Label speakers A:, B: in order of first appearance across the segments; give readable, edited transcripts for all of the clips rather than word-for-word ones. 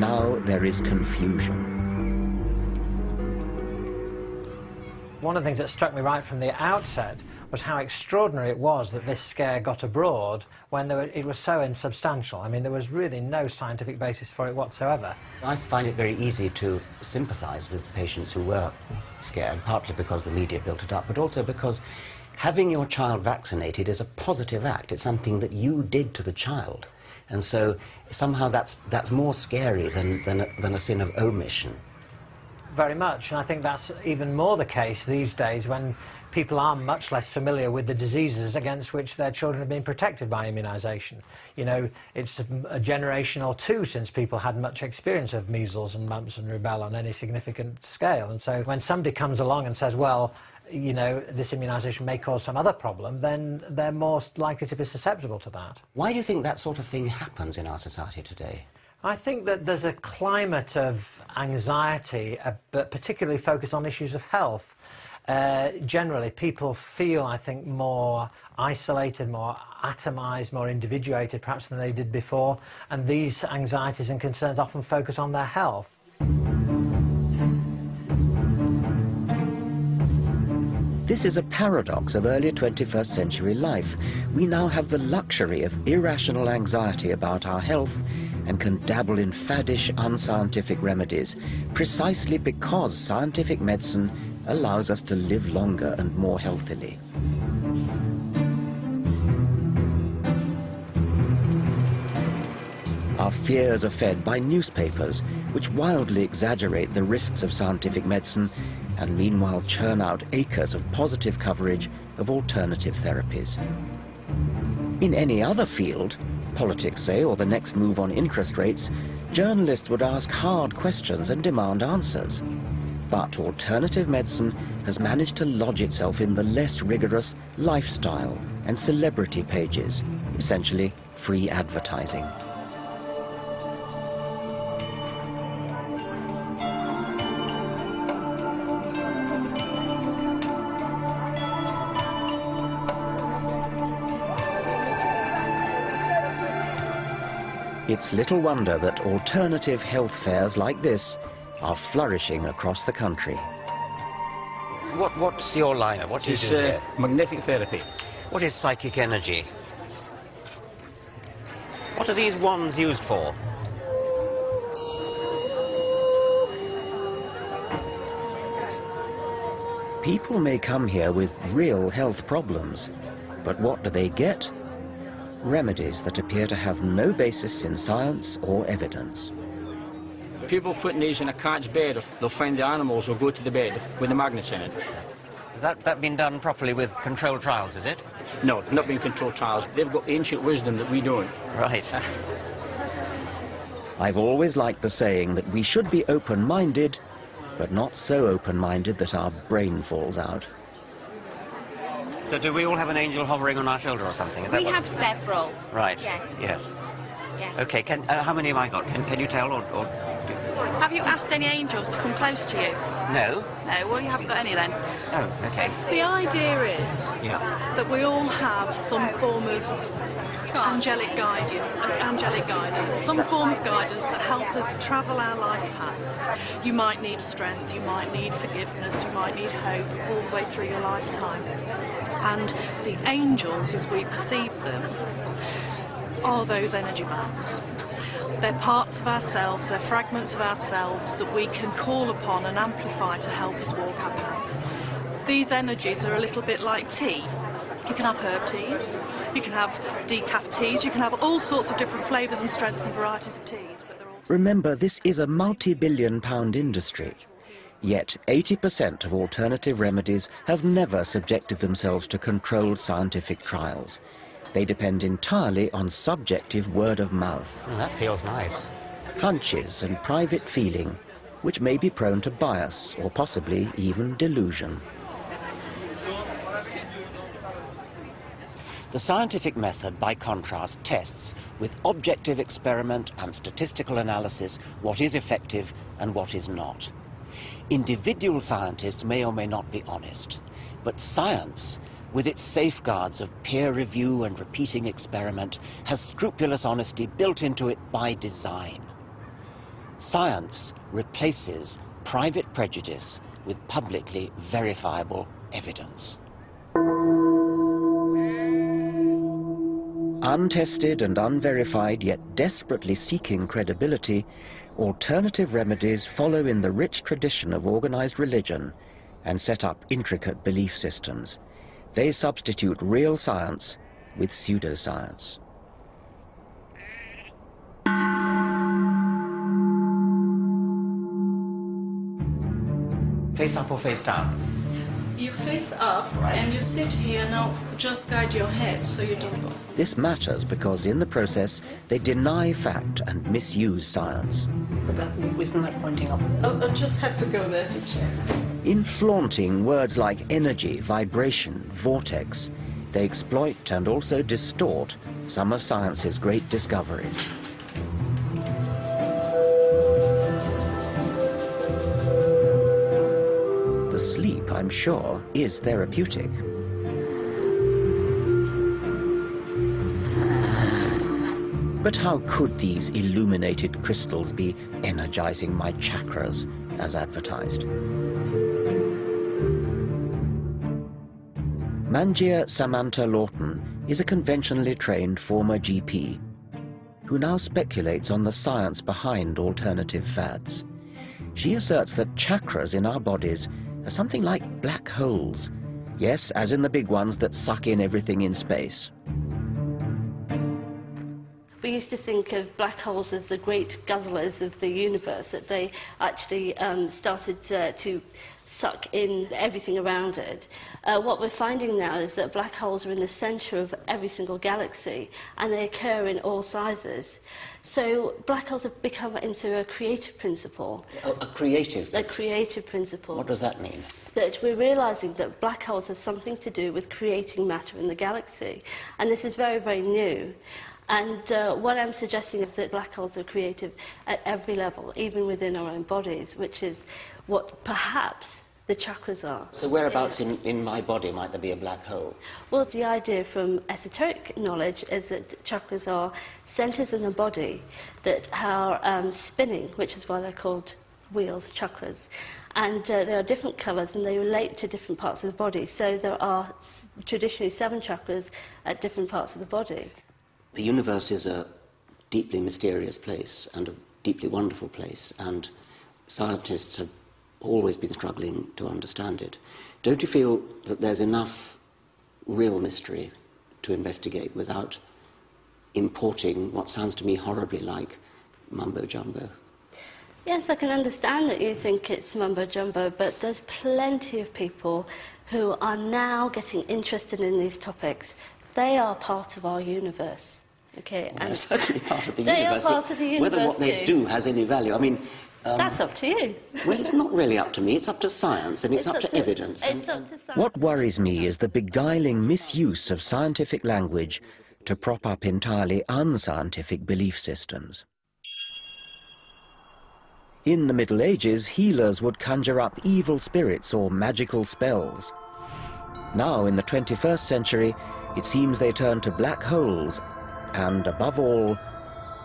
A: now there is confusion.
B: One of the things that struck me right from the outset was how extraordinary it was that this scare got abroad when it was so insubstantial. I mean, there was really no scientific basis for it whatsoever.
C: I find it very easy to sympathise with patients who were scared, partly because the media built it up, but also because having your child vaccinated is a positive act. It's something that you did to the child. And so somehow that's more scary than a sin of omission.
B: Very much, and I think that's even more the case these days when people are much less familiar with the diseases against which their children have been protected by immunisation. You know, it's a generation or two since people had much experience of measles and mumps and rubella on any significant scale. And so when somebody comes along and says, well, you know, this immunisation may cause some other problem, then they're more likely to be susceptible to that.
C: Why do you think that sort of thing happens in our society today?
B: I think that there's a climate of anxiety, but particularly focused on issues of health. Generally, people feel, I think, more isolated, more atomised, more individuated perhaps than they did before, and these anxieties and concerns often focus on their health.
A: This is a paradox of early 21st century life. We now have the luxury of irrational anxiety about our health and can dabble in faddish, unscientific remedies, precisely because scientific medicine allows us to live longer and more healthily. Our fears are fed by newspapers, which wildly exaggerate the risks of scientific medicine and meanwhile churn out acres of positive coverage of alternative therapies. In any other field, politics, say, or the next move on interest rates, journalists would ask hard questions and demand answers. But alternative medicine has managed to lodge itself in the less rigorous lifestyle and celebrity pages, essentially free advertising. It's little wonder that alternative health fairs like this are flourishing across the country.
C: What's your line? What do you do here?
D: Magnetic therapy.
C: What is psychic energy? What are these wands used for?
A: People may come here with real health problems, but what do they get? Remedies that appear to have no basis in science or evidence.
D: People putting these in a cat's bed, they'll find the animals will go to the bed with the magnets in it.
C: Has that been done properly with controlled trials, is it?
D: No, not being controlled trials. They've got ancient wisdom that we don't.
C: Right.
A: I've always liked the saying that we should be open-minded, but not so open-minded that our brain falls out.
C: So do we all have an angel hovering on our shoulder or something? Is that
E: we have several.
C: Right.
E: Yes.
C: Yes.
E: Yes.
C: Okay, how many have I got? Can you tell or
F: Have you asked any angels to come close to you?
C: No.
F: No, well, you haven't got any then.
C: Oh, okay.
F: The idea is that we all have some form of angelic guidance, some form of guidance that help us travel our life path. You might need strength, you might need forgiveness, you might need hope all the way through your lifetime. And the angels, as we perceive them, are those energy bands. They're parts of ourselves, they're fragments of ourselves that we can call upon and amplify to help us walk our path. These energies are a little bit like tea. You can have herb teas, you can have decaf teas, you can have all sorts of different flavours and strengths and varieties of teas. But they're all...
A: Remember, this is a multi-billion-pound industry. Yet 80% of alternative remedies have never subjected themselves to controlled scientific trials. They depend entirely on subjective word of mouth.
C: Oh, that feels nice.
A: Hunches and private feeling, which may be prone to bias or possibly even delusion.
C: The scientific method, by contrast, tests with objective experiment and statistical analysis what is effective and what is not. Individual scientists may or may not be honest, but science, with its safeguards of peer review and repeating experiment, has scrupulous honesty built into it by design.
A: Science replaces private prejudice with publicly verifiable evidence. Untested and unverified, yet desperately seeking credibility, alternative remedies follow in the rich tradition of organized religion and set up intricate belief systems. They substitute real science with pseudoscience.
C: Face up or face down?
F: You face up, right, and you sit here. Now just guide your head so you don't go.
A: This matters because in the process they deny fact and misuse science.
C: But isn't that pointing up?
F: I just have to go there to check.
A: In flaunting words like energy, vibration, vortex, they exploit and also distort some of science's great discoveries. The sleep, I'm sure, is therapeutic. But how could these illuminated crystals be energizing my chakras as advertised? Manjia Samantha Lawton is a conventionally trained former GP who now speculates on the science behind alternative fads. She asserts that chakras in our bodies are something like black holes. Yes, as in the big ones that suck in everything in space.
E: We used to think of black holes as the great guzzlers of the universe, that they actually started to suck in everything around it. What we're finding now is that black holes are in the centre of every single galaxy, and they occur in all sizes. So black holes have become into a creative principle.
C: A creative?
E: A creative principle.
C: What does that mean?
E: That we're realising that black holes have something to do with creating matter in the galaxy. And this is very, very new. And what I'm suggesting is that black holes are creative at every level, even within our own bodies, which is what perhaps the chakras are.
C: So whereabouts in my body might there be a black hole?
E: Well, the idea from esoteric knowledge is that chakras are centres in the body that are spinning, which is why they're called wheels, chakras. And there are different colours and they relate to different parts of the body. So there are traditionally 7 chakras at different parts of the body.
C: The universe is a deeply mysterious place and a deeply wonderful place, and scientists have always been struggling to understand it. Don't you feel that there's enough real mystery to investigate without importing what sounds to me horribly like mumbo-jumbo?
E: Yes, I can understand that you think it's mumbo-jumbo, but there's plenty of people who are now getting interested in these topics. They are part of our universe, okay?
C: Well, they're certainly part of the
E: they
C: universe.
E: They are part of the universe
C: whether what they do has any value, I mean...
E: that's up to you.
C: Well, it's not really up to me. It's up to science, and it's up to evidence.
E: It's up to science.
A: What worries me is the beguiling misuse of scientific language to prop up entirely unscientific belief systems. In the Middle Ages, healers would conjure up evil spirits or magical spells. Now, in the 21st century, it seems they turn to black holes and, above all,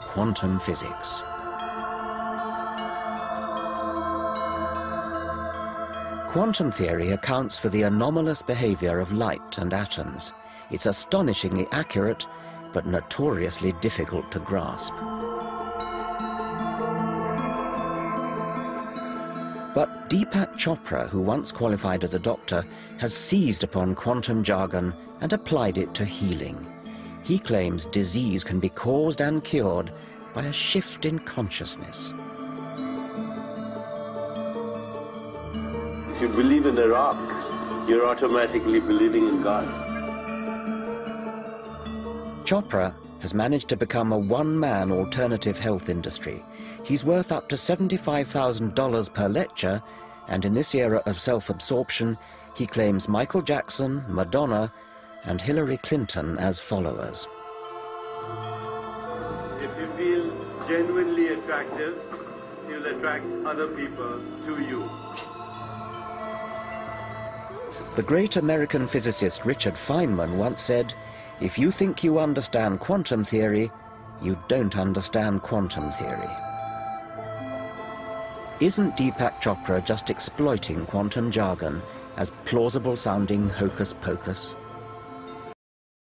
A: quantum physics. Quantum theory accounts for the anomalous behavior of light and atoms. It's astonishingly accurate, but notoriously difficult to grasp. But Deepak Chopra, who once qualified as a doctor, has seized upon quantum jargon and applied it to healing. He claims disease can be caused and cured by a shift in consciousness.
G: If you believe in a rock, you're automatically believing in God.
A: Chopra has managed to become a one-man alternative health industry. He's worth up to $75,000 per lecture, and in this era of self-absorption, he claims Michael Jackson, Madonna, and Hillary Clinton as followers.
G: If you feel genuinely attractive, you'll attract other people to you.
A: The great American physicist Richard Feynman once said, "If you think you understand quantum theory, you don't understand quantum theory." Isn't Deepak Chopra just exploiting quantum jargon as plausible-sounding hocus-pocus?